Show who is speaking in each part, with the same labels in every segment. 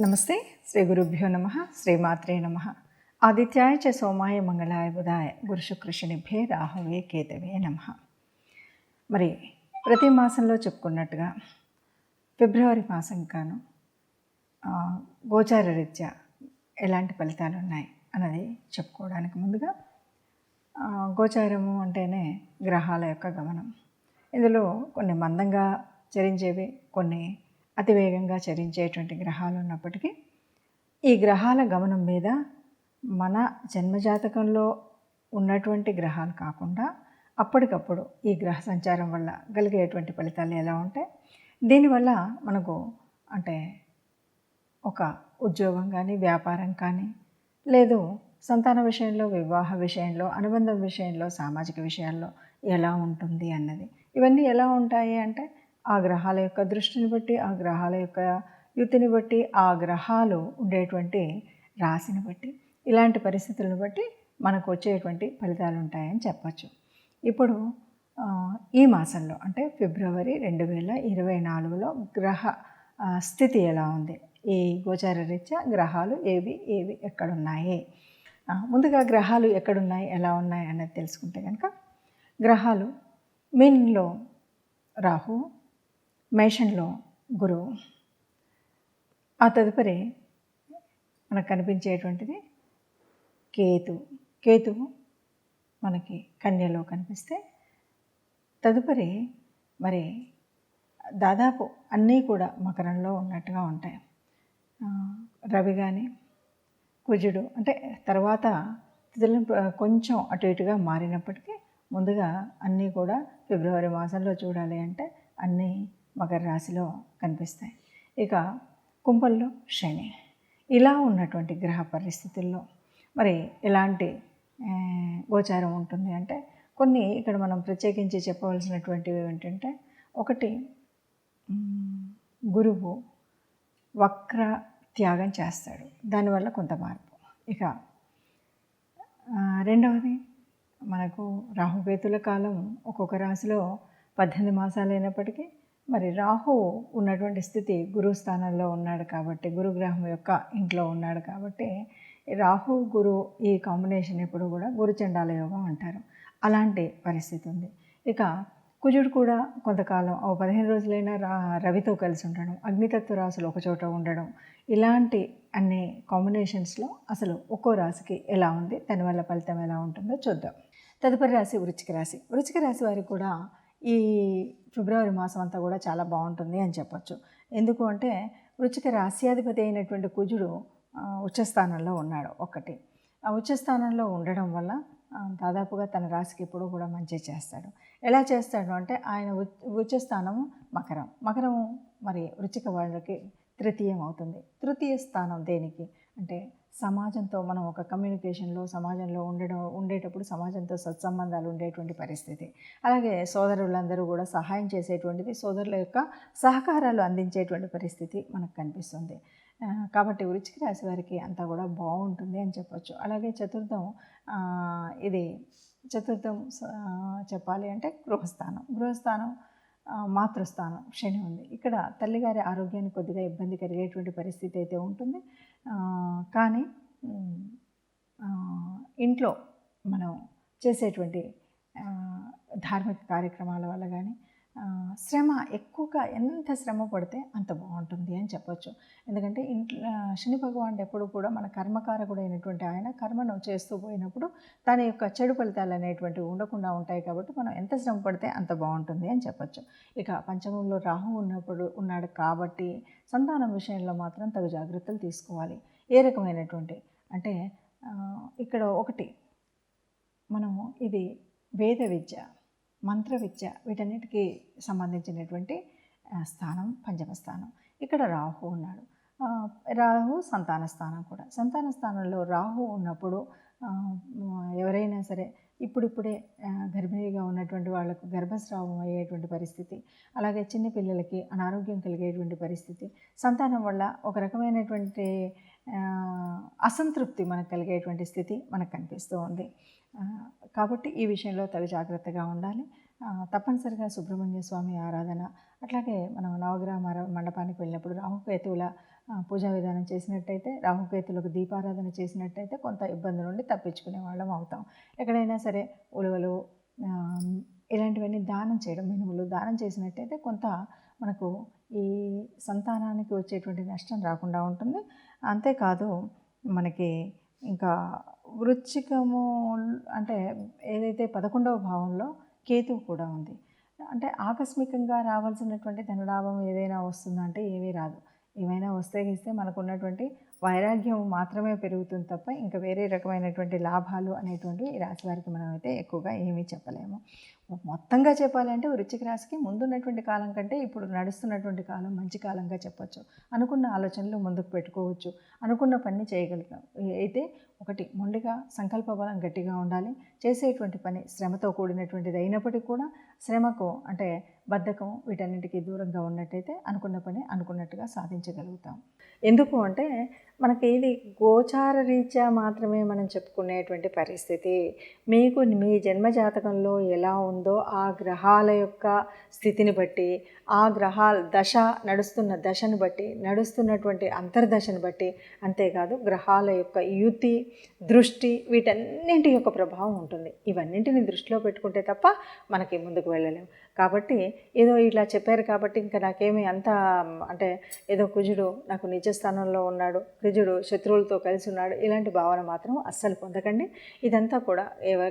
Speaker 1: నమస్తే. శ్రీ గురుభ్యో నమ. శ్రీమాత్రే నమ. ఆదిత్యాయ చ సోమాయ మంగళాయ బుధాయ గురు శుక్ర శనిభ్యే రాహవే కేతవే నమ. మరి ప్రతి మాసంలో చెప్పుకున్నట్టుగా ఫిబ్రవరి మాసం కాను గోచార రీత్యా ఎలాంటి ఫలితాలు ఉన్నాయి అన్నది చెప్పుకోవడానికి ముందుగా గోచారము అంటేనే గ్రహాల యొక్క గమనం. ఇందులో కొన్ని మందంగా చరించేవి, కొన్ని అతివేగంగా చరించేటువంటి గ్రహాలు ఉన్నప్పటికీ ఈ గ్రహాల గమనం మీద మన జన్మజాతకంలో ఉన్నటువంటి గ్రహాలు కాకుండా అప్పటికప్పుడు ఈ గ్రహ సంచారం వల్ల కలిగేటువంటి ఫలితాలు ఎలా ఉంటాయి, దీనివల్ల మనకు అంటే ఒక ఉద్యోగం కానీ, వ్యాపారం కానీ, లేదు సంతాన విషయంలో, వివాహ విషయంలో, అనుబంధం విషయంలో, సామాజిక విషయాల్లో ఎలా ఉంటుంది అన్నది, ఇవన్నీ ఎలా ఉంటాయి అంటే ఆ గ్రహాల యొక్క దృష్టిని బట్టి, ఆ గ్రహాల యొక్క యుతిని బట్టి, ఆ గ్రహాలు ఉండేటువంటి రాశిని బట్టి, ఇలాంటి పరిస్థితులను బట్టి మనకు వచ్చేటువంటి ఫలితాలు ఉంటాయని చెప్పచ్చు. ఇప్పుడు ఈ మాసంలో అంటే ఫిబ్రవరి 2024లో గ్రహ స్థితి ఎలా ఉంది, ఈ గోచార రీత్యా గ్రహాలు ఏవి ఎక్కడున్నాయి, ముందుగా గ్రహాలు ఎక్కడున్నాయి, ఎలా ఉన్నాయి అన్నది తెలుసుకుంటే కనుక, గ్రహాలు మీనంలో రాహు, మేషంలో గురువు, ఆ తదుపరి మనకు కనిపించేటువంటిది కేతువు మనకి కన్యలో కనిపిస్తే, తదుపరి మరి దాదాపు అన్నీ కూడా మకరంలో ఉన్నట్టుగా ఉంటాయి. రవి కానీ, కుజుడు అంటే తర్వాత తిథులు కొంచెం అటు ఇటుగా మారినప్పటికీ ముందుగా అన్నీ కూడా ఫిబ్రవరి మాసంలో చూడాలి అంటే అన్నీ మకర రాశిలో కనిపిస్తాయి. ఇక కుంభంలో శని. ఇలా ఉన్నటువంటి గ్రహ పరిస్థితుల్లో మరి ఎలాంటి గోచారం ఉంటుంది అంటే కొన్ని ఇక్కడ మనం ప్రత్యేకించి చెప్పవలసినటువంటివి ఏంటంటే, ఒకటి గురువు వక్ర త్యాగం చేస్తాడు, దానివల్ల కొంత మార్పు. ఇక రెండవది మనకు రాహుకేతుల కాలం ఒక్కొక్క రాశిలో 18 మాసాలు అయినప్పటికీ మరి రాహు ఉన్నటువంటి స్థితి గురు స్థానంలో ఉన్నాడు కాబట్టి, గురుగ్రహం యొక్క ఇంట్లో ఉన్నాడు కాబట్టి రాహు గురు ఈ కాంబినేషన్ ఎప్పుడు కూడా గురుచండాల యోగం అంటారు. అలాంటి పరిస్థితి ఉంది. ఇక కుజుడు కూడా కొంతకాలం 15 రోజులైనా రవితో కలిసి ఉండడం, అగ్నితత్వ రాశులు ఒకచోట ఉండడం, ఇలాంటి అన్ని కాంబినేషన్స్లో అసలు ఒక్కో రాశికి ఎలా ఉంది, దానివల్ల ఫలితం ఎలా ఉంటుందో చూద్దాం. తదుపరి రాశి వృశ్చిక రాశి. వృశ్చిక రాశి వారికి కూడా ఈ ఫిబ్రవరి మాసం అంతా కూడా చాలా బాగుంటుంది అని చెప్పచ్చు. ఎందుకు అంటే వృశ్చిక రాశ్యాధిపతి అయినటువంటి కుజుడు ఉచ్చస్థానంలో ఉన్నాడు. ఒకటి ఆ ఉచ్చస్థానంలో ఉండడం వల్ల దాదాపుగా తన రాశికి ఎప్పుడూ కూడా మంచి చేస్తాడు. ఎలా చేస్తాడు అంటే ఆయన ఉచ్చస్థానము మకరం మరి వృశ్చిక వాళ్ళకి తృతీయం అవుతుంది. తృతీయ స్థానం దేనికి అంటే సమాజంతో మనం ఒక కమ్యూనికేషన్లో సమాజంలో ఉండేటప్పుడు సమాజంతో సత్సంబంధాలు ఉండేటువంటి పరిస్థితి, అలాగే సోదరులందరూ కూడా సహాయం చేసేటువంటిది, సోదరుల యొక్క సహకారాలు అందించేటువంటి పరిస్థితి మనకు కనిపిస్తుంది. కాబట్టి వృశ్చిక రాశి వారికి అంతా కూడా బాగుంటుంది అని చెప్పచ్చు. అలాగే చతుర్థం చెప్పాలి అంటే గృహస్థానం మాతృస్థానం శని ఉంది. ఇక్కడ తల్లిగారి ఆరోగ్యానికి కొద్దిగా ఇబ్బంది కలిగేటువంటి పరిస్థితి అయితే ఉంటుంది. కానీ ఇంట్లో మనం చేసేటువంటి ధార్మిక కార్యక్రమాల వల్ల కానీ శ్రమ ఎక్కువగా, ఎంత శ్రమ పడితే అంత బాగుంటుంది అని చెప్పచ్చు. ఎందుకంటే ఇంట్లో శని భగవానుడు ఎప్పుడు కూడా మన కర్మకారకుడు అయినటువంటి ఆయన కర్మను చేస్తూ పోయినప్పుడు తన యొక్క చెడు ఫలితాలు అనేటువంటివి ఉండకుండా ఉంటాయి. కాబట్టి మనం ఎంత శ్రమ పడితే అంత బాగుంటుంది అని చెప్పచ్చు. ఇక పంచమంలో రాహు ఉన్నాడు కాబట్టి సంతానం విషయంలో మాత్రం తగు జాగ్రత్తలు తీసుకోవాలి. ఏ రకమైనటువంటి అంటే ఇక్కడ ఒకటి మనము ఇది వేద విద్య, మంత్ర విద్య, వీటన్నిటికీ సంబంధించినటువంటి స్థానం పంచమ స్థానం. ఇక్కడ రాహు ఉన్నాడు. రాహు సంతాన స్థానం కూడా. సంతాన స్థానంలో రాహు ఉన్నప్పుడు ఎవరైనా సరే ఇప్పుడిప్పుడే గర్భిణీగా ఉన్నటువంటి వాళ్ళకు గర్భస్రావం అయ్యేటువంటి పరిస్థితి, అలాగే చిన్నపిల్లలకి అనారోగ్యం కలిగేటువంటి పరిస్థితి, సంతానం వల్ల ఒక రకమైనటువంటి అసంతృప్తి మనకు కలిగేటువంటి స్థితి మనకు కనిపిస్తూ ఉంది. కాబట్టి ఈ విషయంలో తగు జాగ్రత్తగా ఉండాలి. తప్పనిసరిగా సుబ్రహ్మణ్య స్వామి ఆరాధన, అట్లాగే మనం నవగ్రహ మండపానికి వెళ్ళినప్పుడు రాహుకేతువుల పూజా విధానం చేసినట్టయితే, రాహుకేతులకు దీపారాధన చేసినట్టయితే కొంత ఇబ్బంది నుండి తప్పించుకునే వాళ్ళం అవుతాం. ఎక్కడైనా సరే ఉలువలు ఇలాంటివన్నీ దానం చేయడం, మినుములు దానం చేసినట్టయితే కొంత మనకు ఈ సంతానానికి వచ్చేటువంటి నష్టం రాకుండా ఉంటుంది. అంతేకాదు మనకి ఇంకా వృశ్చికము అంటే ఏదైతే 11వ భావంలో కేతువు కూడా ఉంది. అంటే ఆకస్మికంగా రావాల్సినటువంటి ధనలాభం ఏదైనా వస్తుందా అంటే ఏమీ రాదు. ఏమైనా వస్తే మనకున్నటువంటి వైరాగ్యం మాత్రమే పెరుగుతుంది తప్ప ఇంకా వేరే రకమైనటువంటి లాభాలు అనేటువంటివి ఈ రాశి వారికి మనం అయితే ఎక్కువగా ఏమీ చెప్పలేము. మొత్తంగా చెప్పాలంటే వృశ్చిక రాశికి ముందున్నటువంటి కాలం కంటే ఇప్పుడు నడుస్తున్నటువంటి కాలం మంచి కాలంగా చెప్పొచ్చు. అనుకున్న ఆలోచనలు ముందుకు పెట్టుకోవచ్చు, అనుకున్న పని చేయగలుగుతాం. అయితే ఒకటి మొండిగా సంకల్ప బలం గట్టిగా ఉండాలి. చేసేటువంటి పని శ్రమతో కూడినటువంటిది అయినప్పటికీ కూడా శ్రమకు అంటే బద్ధకం వీటన్నిటికీ దూరంగా ఉన్నట్టయితే అనుకున్న పని అనుకున్నట్టుగా సాధించగలుగుతాం. ఎందుకు అంటే మనకి ఇది గోచార రీత్యా మాత్రమే మనం చెప్పుకునేటువంటి పరిస్థితి. మీకు మీ జన్మజాతకంలో ఎలా ఉందో ఆ గ్రహాల యొక్క స్థితిని బట్టి, ఆ గ్రహాల దశ నడుస్తున్న దశను బట్టి, నడుస్తున్నటువంటి అంతర్దశను బట్టి, అంతేకాదు గ్రహాల యొక్క యుతి, దృష్టి వీటన్నింటి యొక్క ప్రభావం ఉంటుంది. ఇవన్నింటిని దృష్టిలో పెట్టుకుంటే తప్ప మనకి ముందుకు వెళ్ళలేము. కాబట్టి ఏదో ఇలా చెప్పారు కాబట్టి ఇంకా నాకేమీ అంత అంటే ఏదో కుజుడు నాకు నిజస్థానంలో ఉన్నాడు, కుజుడు శత్రువులతో కలిసి ఉన్నాడు, ఇలాంటి భావన మాత్రం అస్సలు పొందకండి. ఇదంతా కూడా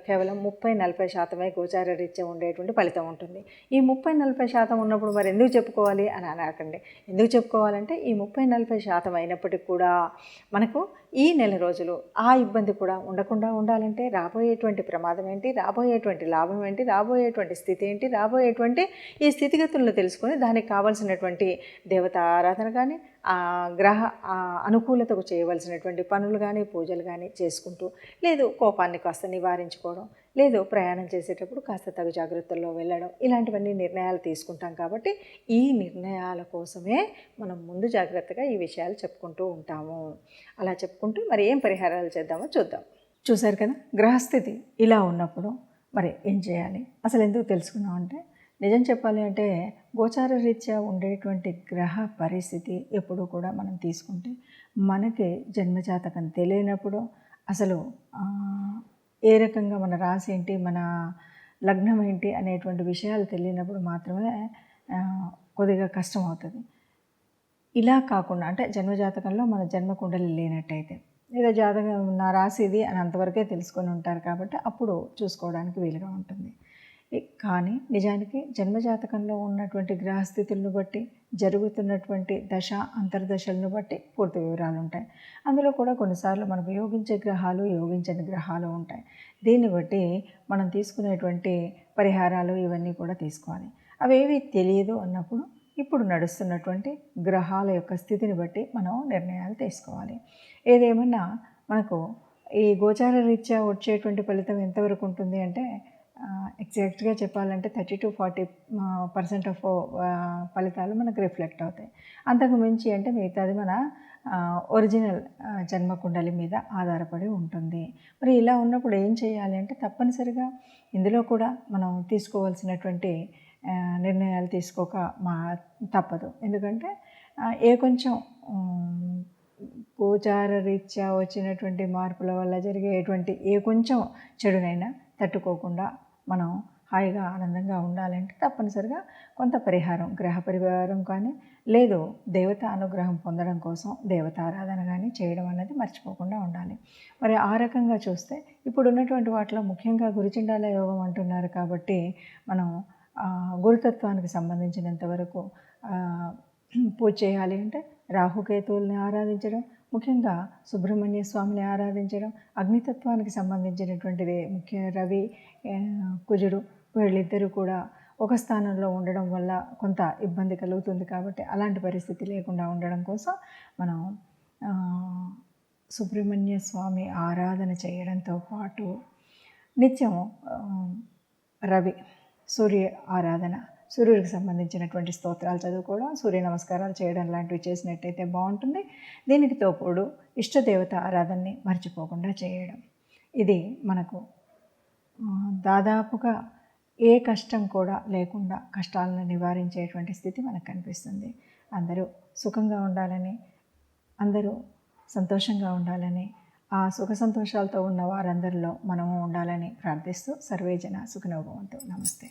Speaker 1: కేవలం 30-40% గోచార రీత్యా ఉండేటువంటి ఫలితం ఉంటుంది. ఈ 30-40% ఉన్నప్పుడు మరి ఎందుకు చెప్పుకోవాలి అని అనకండి. ఎందుకు చెప్పుకోవాలంటే ఈ 30-40% అయినప్పటికీ కూడా మనకు ఈ నెల రోజులు ఆ ఇబ్బంది కూడా ఉండకుండా ఉండాలంటే రాబోయేటువంటి ప్రమాదం ఏంటి, రాబోయేటువంటి లాభం ఏంటి, రాబోయేటువంటి స్థితి ఏంటి, రాబోయేటువంటి ఈ స్థితిగతులను తెలుసుకొని దానికి కావాల్సినటువంటి దేవత ఆరాధన కానీ గ్రహ అనుకూలతకు చేయవలసినటువంటి పనులు కానీ పూజలు కానీ చేసుకుంటూ, లేదు కోపాన్ని కాస్త నివారించుకోవడం, లేదు ప్రయాణం చేసేటప్పుడు కాస్త తగు జాగ్రత్తల్లో వెళ్ళడం, ఇలాంటివన్నీ నిర్ణయాలు తీసుకుంటాం. కాబట్టి ఈ నిర్ణయాల కోసమే మనం ముందు జాగ్రత్తగా ఈ విషయాలు చెప్పుకుంటూ ఉంటాము. అలా చెప్పుకుంటూ మరి ఏం పరిహారాలు చేద్దామో చూద్దాం. చూశారు కదా, గ్రహస్థితి ఇలా ఉన్నప్పుడు మరి ఏం చేయాలి, అసలు ఎందుకు తెలుసుకున్నామంటే, నిజం చెప్పాలి అంటే గోచార రీత్యా ఉండేటువంటి గ్రహ పరిస్థితి ఎప్పుడు కూడా మనం తీసుకుంటే మనకి జన్మజాతకం తెలియనప్పుడు, అసలు ఏ రకంగా మన రాశి ఏంటి, మన లగ్నం ఏంటి అనేటువంటి విషయాలు తెలియనప్పుడు మాత్రమే కొద్దిగా కష్టం అవుతుంది. ఇలా కాకుండా అంటే జన్మజాతకంలో మన జన్మకుండలి లేనట్టయితే, ఏదో జాతకం నా రాశి ఇది అని అంతవరకే తెలుసుకొని ఉంటారు కాబట్టి అప్పుడు చూసుకోవడానికి వీలుగా ఉంటుంది. కానీ నిజానికి జన్మజాతకంలో ఉన్నటువంటి గ్రహస్థితులను బట్టి, జరుగుతున్నటువంటి దశ అంతర్దశలను బట్టి పూర్తి వివరాలు ఉంటాయి. అందులో కూడా కొన్నిసార్లు మనకు యోగించే గ్రహాలు, యోగించని గ్రహాలు ఉంటాయి. దీన్ని బట్టి మనం తీసుకునేటువంటి పరిహారాలు ఇవన్నీ కూడా తీసుకోవాలి. అవేవి తెలియదు అన్నప్పుడు ఇప్పుడు నడుస్తున్నటువంటి గ్రహాల యొక్క స్థితిని బట్టి మనం నిర్ణయాలు తీసుకోవాలి. ఏదేమన్నా మనకు ఈ గోచార రీత్యా వచ్చేటువంటి ఫలితం ఎంతవరకు ఉంటుంది అంటే ఎగ్జాక్ట్గా చెప్పాలంటే 30-40% ఆఫ్ ఫలితాలు మనకు రిఫ్లెక్ట్ అవుతాయి. అంతకు మించి అంటే మిగతాది మన ఒరిజినల్ జన్మకుండలి మీద ఆధారపడి ఉంటుంది. మరి ఇలా ఉన్నప్పుడు ఏం చేయాలి అంటే తప్పనిసరిగా ఇందులో కూడా మనం తీసుకోవాల్సినటువంటి నిర్ణయాలు తీసుకోక తప్పదు. ఎందుకంటే ఏ కొంచెం గోచార రీత్యా వచ్చినటువంటి మార్పుల వల్ల జరిగేటువంటి ఏ కొంచెం చెడునైనా తట్టుకోకుండా మనం హాయిగా ఆనందంగా ఉండాలంటే తప్పనిసరిగా కొంత పరిహారం, గ్రహ పరిహారం కానీ, లేదు దేవత అనుగ్రహం పొందడం కోసం దేవతారాధన కానీ చేయడం అనేది మర్చిపోకుండా ఉండాలి. మరి ఆ రకంగా చూస్తే ఇప్పుడు ఉన్నటువంటి వాటిలో ముఖ్యంగా గురుచండాల యోగం అంటున్నారు కాబట్టి మనం గురుతత్వానికి సంబంధించినంత వరకు పూజ చేయాలి అంటే రాహుకేతువుల్ని ఆరాధించడం, ముఖ్యంగా సుబ్రహ్మణ్య స్వామిని ఆరాధించడం, అగ్నితత్వానికి సంబంధించినటువంటిది ముఖ్య రవి, కుజుడు వీళ్ళిద్దరూ కూడా ఒక స్థానంలో ఉండడం వల్ల కొంత ఇబ్బంది కలుగుతుంది. కాబట్టి అలాంటి పరిస్థితి లేకుండా ఉండడం కోసం మనం సుబ్రహ్మణ్య స్వామి ఆరాధన చేయడంతో పాటు నిత్యం రవి, సూర్య ఆరాధన, సూర్యుడికి సంబంధించినటువంటి స్తోత్రాలు చదువుకోవడం, సూర్య నమస్కారాలు చేయడం లాంటివి చేసినట్టయితే బాగుంటుంది. దీనికి తోడు ఇష్టదేవత ఆరాధనని మర్చిపోకుండా చేయడం. ఇది మనకు దాదాపుగా ఏ కష్టం కూడా లేకుండా కష్టాలను నివారించేటువంటి స్థితి మనకు కనిపిస్తుంది. అందరూ సుఖంగా ఉండాలని, అందరూ సంతోషంగా ఉండాలని, ఆ సుఖ సంతోషాలతో ఉన్న వారందరిలో మనము ఉండాలని ప్రార్థిస్తూ సర్వేజన సుఖినో భవంతు. నమస్తే.